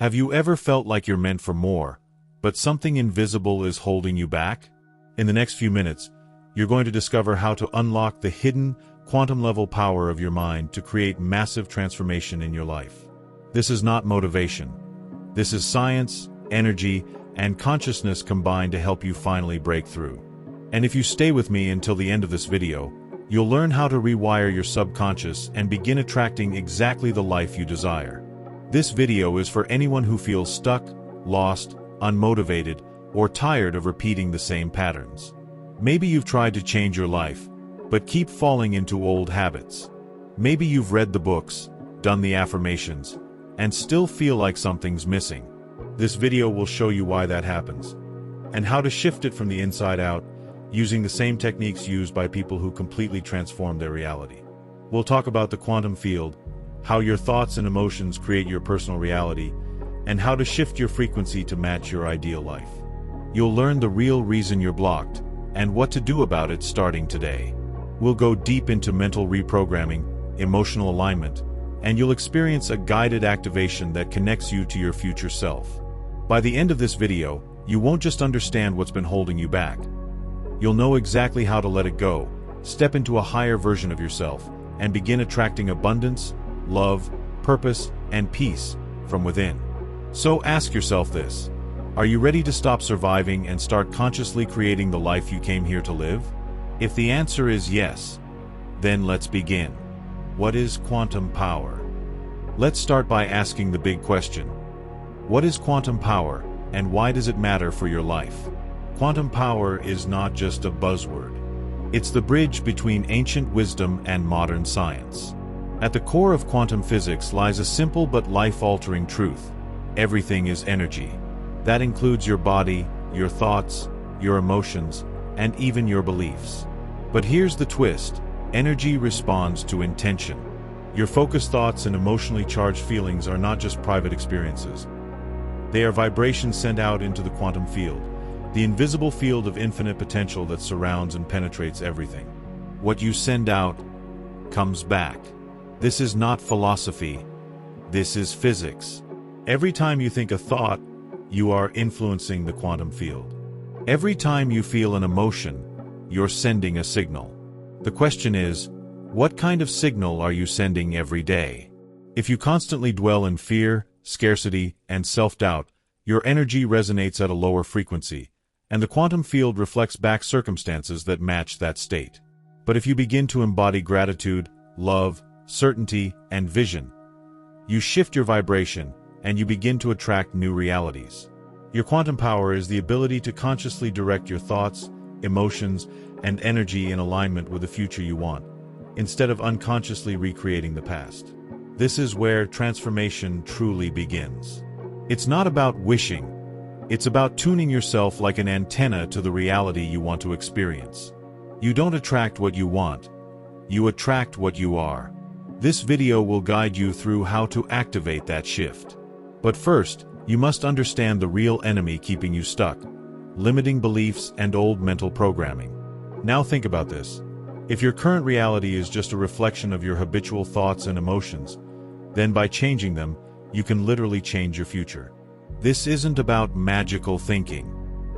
Have you ever felt like you're meant for more, but something invisible is holding you back? In the next few minutes, you're going to discover how to unlock the hidden, quantum-level power of your mind to create massive transformation in your life. This is not motivation. This is science, energy, and consciousness combined to help you finally break through. And if you stay with me until the end of this video, you'll learn how to rewire your subconscious and begin attracting exactly the life you desire. This video is for anyone who feels stuck, lost, unmotivated, or tired of repeating the same patterns. Maybe you've tried to change your life, but keep falling into old habits. Maybe you've read the books, done the affirmations, and still feel like something's missing. This video will show you why that happens, and how to shift it from the inside out, using the same techniques used by people who completely transform their reality. We'll talk about the quantum field, how your thoughts and emotions create your personal reality, and how to shift your frequency to match your ideal life. You'll learn the real reason you're blocked, and what to do about it starting today. We'll go deep into mental reprogramming, emotional alignment, and you'll experience a guided activation that connects you to your future self. By the end of this video, you won't just understand what's been holding you back. You'll know exactly how to let it go, step into a higher version of yourself, and begin attracting abundance, love, purpose, and peace from within. So ask yourself this: are you ready to stop surviving and start consciously creating the life you came here to live? If the answer is yes, then let's begin. What is quantum power? Let's start by asking the big question. What is quantum power, and why does it matter for your life? Quantum power is not just a buzzword. It's the bridge between ancient wisdom and modern science. At the core of quantum physics lies a simple but life-altering truth. Everything is energy. That includes your body, your thoughts, your emotions, and even your beliefs. But here's the twist: energy responds to intention. Your focused thoughts and emotionally charged feelings are not just private experiences. They are vibrations sent out into the quantum field, the invisible field of infinite potential that surrounds and penetrates everything. What you send out comes back. This is not philosophy. This is physics. Every time you think a thought, you are influencing the quantum field. Every time you feel an emotion, you're sending a signal. The question is, what kind of signal are you sending every day? If you constantly dwell in fear, scarcity, and self-doubt, your energy resonates at a lower frequency, and the quantum field reflects back circumstances that match that state. But if you begin to embody gratitude, love, certainty, and vision, you shift your vibration, and you begin to attract new realities. Your quantum power is the ability to consciously direct your thoughts, emotions, and energy in alignment with the future you want, instead of unconsciously recreating the past. This is where transformation truly begins. It's not about wishing. It's about tuning yourself like an antenna to the reality you want to experience. You don't attract what you want. You attract what you are. This video will guide you through how to activate that shift. But first, you must understand the real enemy keeping you stuck: limiting beliefs and old mental programming. Now think about this. If your current reality is just a reflection of your habitual thoughts and emotions, then by changing them, you can literally change your future. This isn't about magical thinking.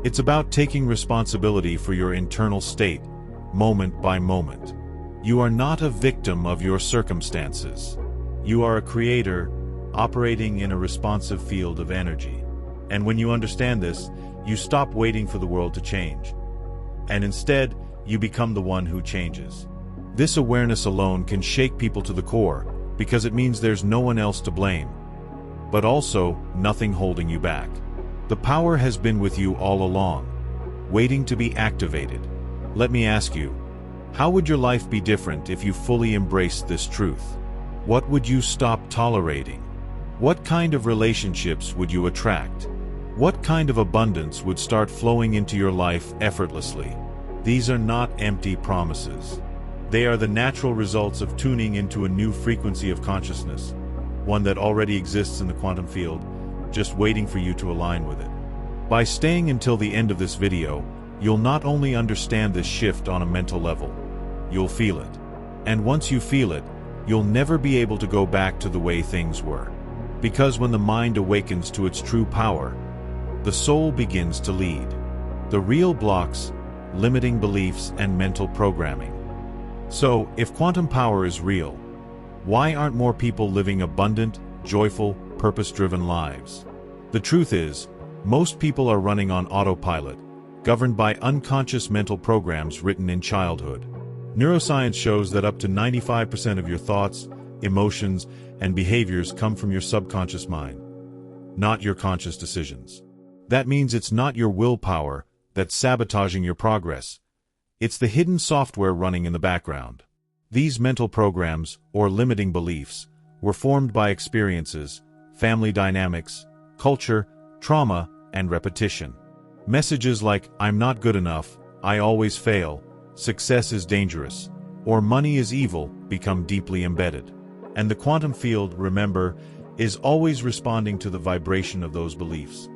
It's about taking responsibility for your internal state, moment by moment. You are not a victim of your circumstances. You are a creator, operating in a responsive field of energy. And when you understand this, you stop waiting for the world to change. And instead, you become the one who changes. This awareness alone can shake people to the core, because it means there's no one else to blame, but also nothing holding you back. The power has been with you all along, waiting to be activated. Let me ask you, how would your life be different if you fully embraced this truth? What would you stop tolerating? What kind of relationships would you attract? What kind of abundance would start flowing into your life effortlessly? These are not empty promises. They are the natural results of tuning into a new frequency of consciousness, one that already exists in the quantum field, just waiting for you to align with it. By staying until the end of this video, you'll not only understand this shift on a mental level, you'll feel it. And once you feel it, you'll never be able to go back to the way things were. Because when the mind awakens to its true power, the soul begins to lead. The real blocks, limiting beliefs, and mental programming. So, if quantum power is real, why aren't more people living abundant, joyful, purpose-driven lives? The truth is, most people are running on autopilot, governed by unconscious mental programs written in childhood. Neuroscience shows that up to 95% of your thoughts, emotions, and behaviors come from your subconscious mind, not your conscious decisions. That means it's not your willpower that's sabotaging your progress. It's the hidden software running in the background. These mental programs, or limiting beliefs, were formed by experiences, family dynamics, culture, trauma, and repetition. Messages like, "I'm not good enough," "I always fail," "success is dangerous," or "money is evil," become deeply embedded. And the quantum field, remember, is always responding to the vibration of those beliefs,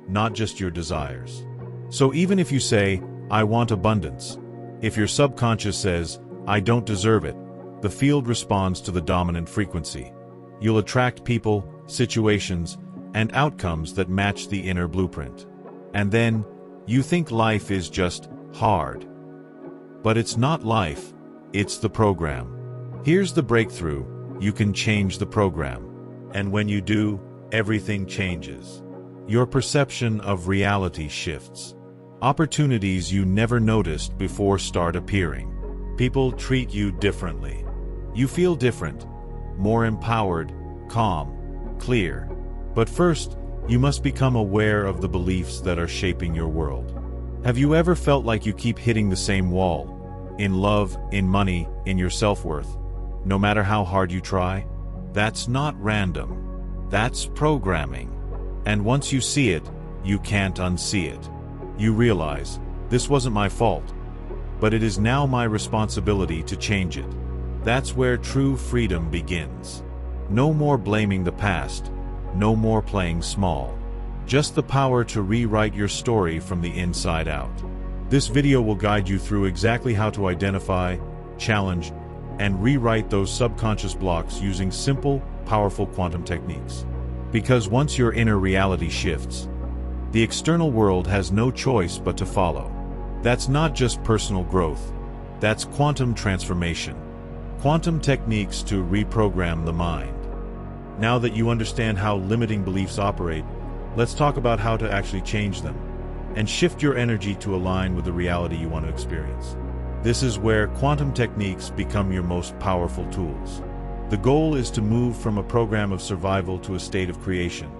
not just your desires. So even if you say, "I want abundance," if your subconscious says, "I don't deserve it," the field responds to the dominant frequency. You'll attract people, situations, and outcomes that match the inner blueprint. And then, you think life is just hard. But it's not life, it's the program. Here's the breakthrough: you can change the program. And when you do, everything changes. Your perception of reality shifts. Opportunities you never noticed before start appearing. People treat you differently. You feel different, more empowered, calm, clear. But first, you must become aware of the beliefs that are shaping your world. Have you ever felt like you keep hitting the same wall? In love, in money, in your self-worth, no matter how hard you try? That's not random. That's programming. And once you see it, you can't unsee it. You realize, this wasn't my fault, but it is now my responsibility to change it. That's where true freedom begins. No more blaming the past, no more playing small. Just the power to rewrite your story from the inside out. This video will guide you through exactly how to identify, challenge, and rewrite those subconscious blocks using simple, powerful quantum techniques. Because once your inner reality shifts, the external world has no choice but to follow. That's not just personal growth, that's quantum transformation. Quantum techniques to reprogram the mind. Now that you understand how limiting beliefs operate, let's talk about how to actually change them and shift your energy to align with the reality you want to experience. This is where quantum techniques become your most powerful tools. The goal is to move from a program of survival to a state of creation,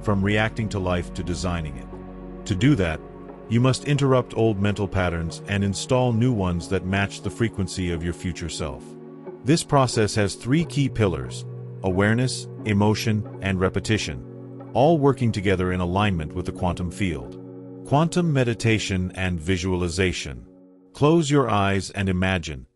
from reacting to life to designing it. To do that, you must interrupt old mental patterns and install new ones that match the frequency of your future self. This process has three key pillars: awareness, emotion, and repetition, all working together in alignment with the quantum field. Quantum meditation and visualization. Close your eyes and imagine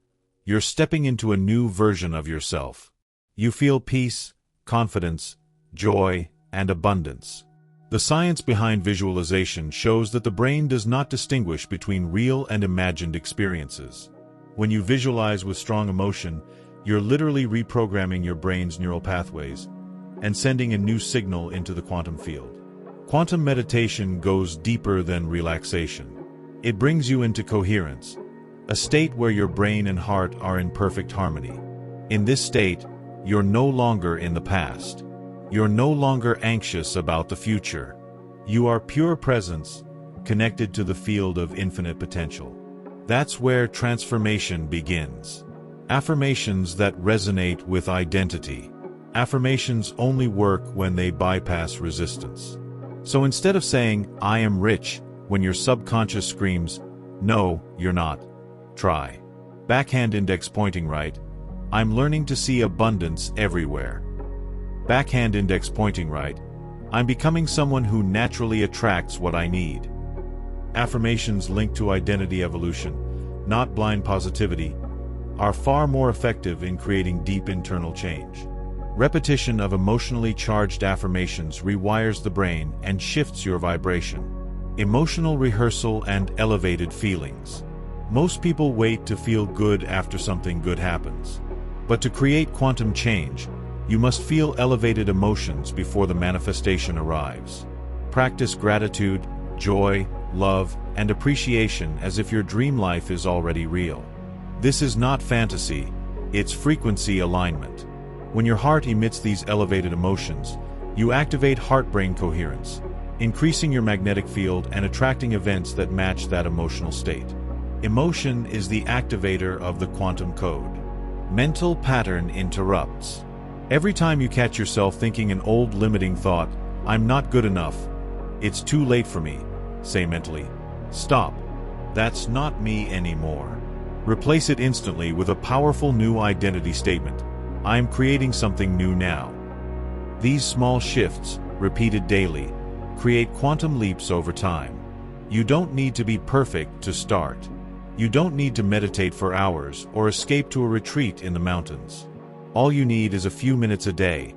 you're stepping into a new version of yourself. You feel peace, confidence, joy, and abundance. The science behind visualization shows that the brain does not distinguish between real and imagined experiences. When you visualize with strong emotion, you're literally reprogramming your brain's neural pathways and sending a new signal into the quantum field. Quantum meditation goes deeper than relaxation. It brings you into coherence, a state where your brain and heart are in perfect harmony. In this state, you're no longer in the past. You're no longer anxious about the future. You are pure presence, connected to the field of infinite potential. That's where transformation begins. Affirmations that resonate with identity. Affirmations only work when they bypass resistance. So instead of saying, "I am rich," when your subconscious screams, "No, you're not," try. Backhand index pointing right. "I'm learning to see abundance everywhere." Backhand index pointing right. "I'm becoming someone who naturally attracts what I need." Affirmations linked to identity evolution, not blind positivity, are far more effective in creating deep internal change. Repetition of emotionally charged affirmations rewires the brain and shifts your vibration. Emotional rehearsal and elevated feelings. Most people wait to feel good after something good happens. But to create quantum change, You must feel elevated emotions before the manifestation arrives. Practice gratitude, joy, love, and appreciation as if your dream life is already real. This is not fantasy, it's frequency alignment. When your heart emits these elevated emotions, you activate heart-brain coherence, increasing your magnetic field and attracting events that match that emotional state. Emotion is the activator of the quantum code. Mental pattern interrupts. Every time you catch yourself thinking an old limiting thought, "I'm not good enough," "It's too late for me," say mentally, "Stop. That's not me anymore." Replace it instantly with a powerful new identity statement. "I am creating something new now." These small shifts, repeated daily, create quantum leaps over time. You don't need to be perfect to start. You don't need to meditate for hours or escape to a retreat in the mountains. All you need is a few minutes a day,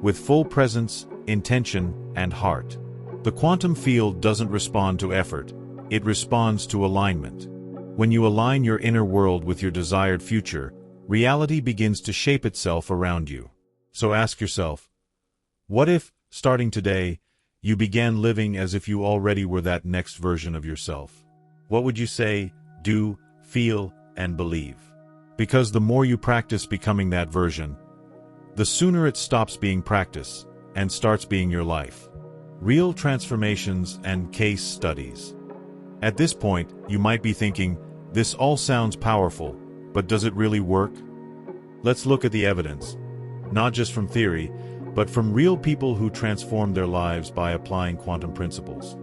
with full presence, intention, and heart. The quantum field doesn't respond to effort, it responds to alignment. When you align your inner world with your desired future, reality begins to shape itself around you. So ask yourself, what if, starting today, you began living as if you already were that next version of yourself? What would you say, do, feel, and believe? Because the more you practice becoming that version, the sooner it stops being practice and starts being your life. Real transformations and case studies. At this point, you might be thinking, this all sounds powerful, but does it really work? Let's look at the evidence, not just from theory, but from real people who transformed their lives by applying quantum principles.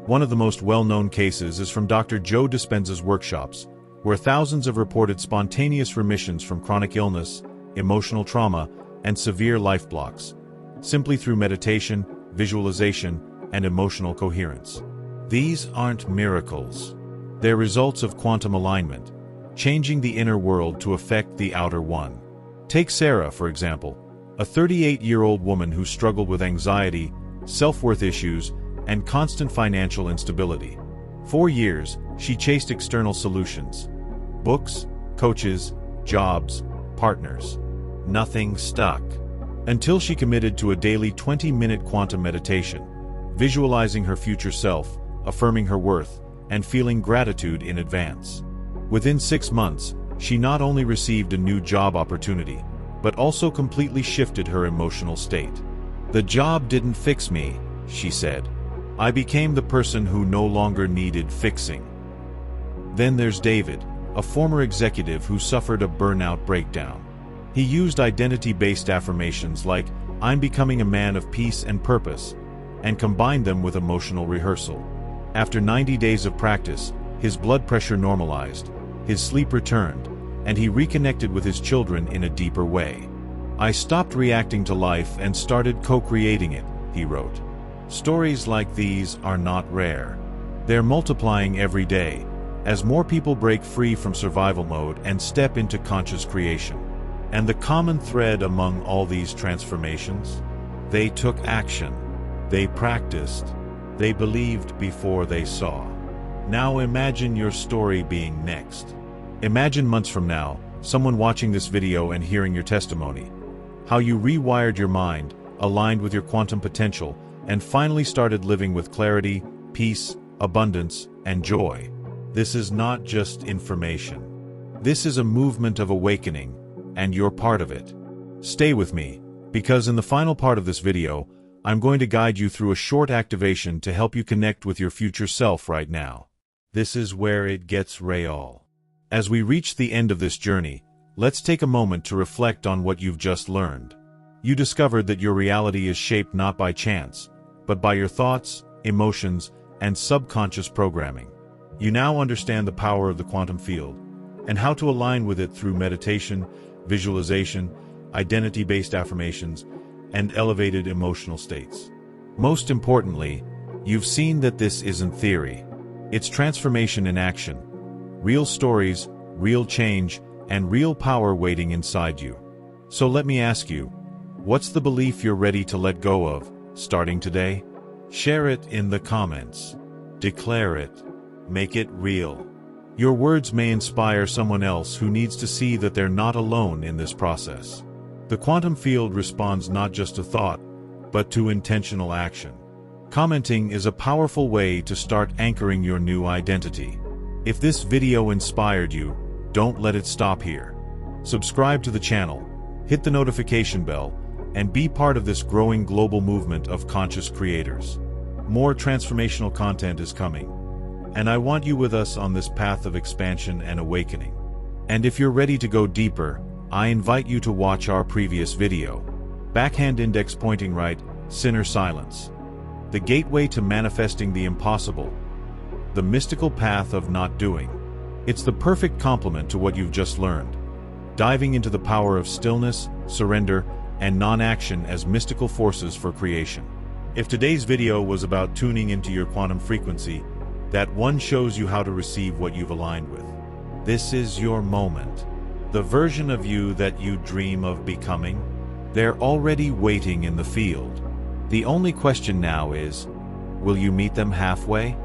One of the most well-known cases is from Dr. Joe Dispenza's workshops, where thousands have reported spontaneous remissions from chronic illness, emotional trauma, and severe life blocks, simply through meditation, visualization, and emotional coherence. These aren't miracles. They're results of quantum alignment, changing the inner world to affect the outer one. Take Sarah, for example, a 38-year-old woman who struggled with anxiety, self-worth issues, and constant financial instability. For years, she chased external solutions: books, coaches, jobs, partners. Nothing stuck. Until she committed to a daily 20-minute quantum meditation, visualizing her future self, affirming her worth, and feeling gratitude in advance. Within 6 months, she not only received a new job opportunity, but also completely shifted her emotional state. "The job didn't fix me," she said. "I became the person who no longer needed fixing." Then there's David, a former executive who suffered a burnout breakdown. He used identity-based affirmations like, "I'm becoming a man of peace and purpose," and combined them with emotional rehearsal. After 90 days of practice, his blood pressure normalized, his sleep returned, and he reconnected with his children in a deeper way. "I stopped reacting to life and started co-creating it," he wrote. Stories like these are not rare. They're multiplying every day, as more people break free from survival mode and step into conscious creation. And the common thread among all these transformations? They took action. They practiced. They believed before they saw. Now imagine your story being next. Imagine months from now, someone watching this video and hearing your testimony. How you rewired your mind, aligned with your quantum potential, and finally started living with clarity, peace, abundance, and joy. This is not just information. This is a movement of awakening, and you're part of it. Stay with me, because in the final part of this video, I'm going to guide you through a short activation to help you connect with your future self right now. This is where it gets real. As we reach the end of this journey, let's take a moment to reflect on what you've just learned. You discovered that your reality is shaped not by chance, but by your thoughts, emotions, and subconscious programming. You now understand the power of the quantum field, and how to align with it through meditation, visualization, identity-based affirmations, and elevated emotional states. Most importantly, you've seen that this isn't theory. It's transformation in action. Real stories, real change, and real power waiting inside you. So let me ask you, what's the belief you're ready to let go of, starting today? Share it in the comments. Declare it. Make it real. Your words may inspire someone else who needs to see that they're not alone in this process. The quantum field responds not just to thought, but to intentional action. Commenting is a powerful way to start anchoring your new identity. If this video inspired you, don't let it stop here. Subscribe to the channel, hit the notification bell, and be part of this growing global movement of conscious creators. More transformational content is coming, and I want you with us on this path of expansion and awakening. And if you're ready to go deeper, I invite you to watch our previous video. Backhand index pointing right, sinner silence. The gateway to manifesting the impossible. The mystical path of not doing. It's the perfect complement to what you've just learned. Diving into the power of stillness, surrender, and non-action as mystical forces for creation. If today's video was about tuning into your quantum frequency, that one shows you how to receive what you've aligned with. This is your moment. The version of you that you dream of becoming, they're already waiting in the field. The only question now is, will you meet them halfway?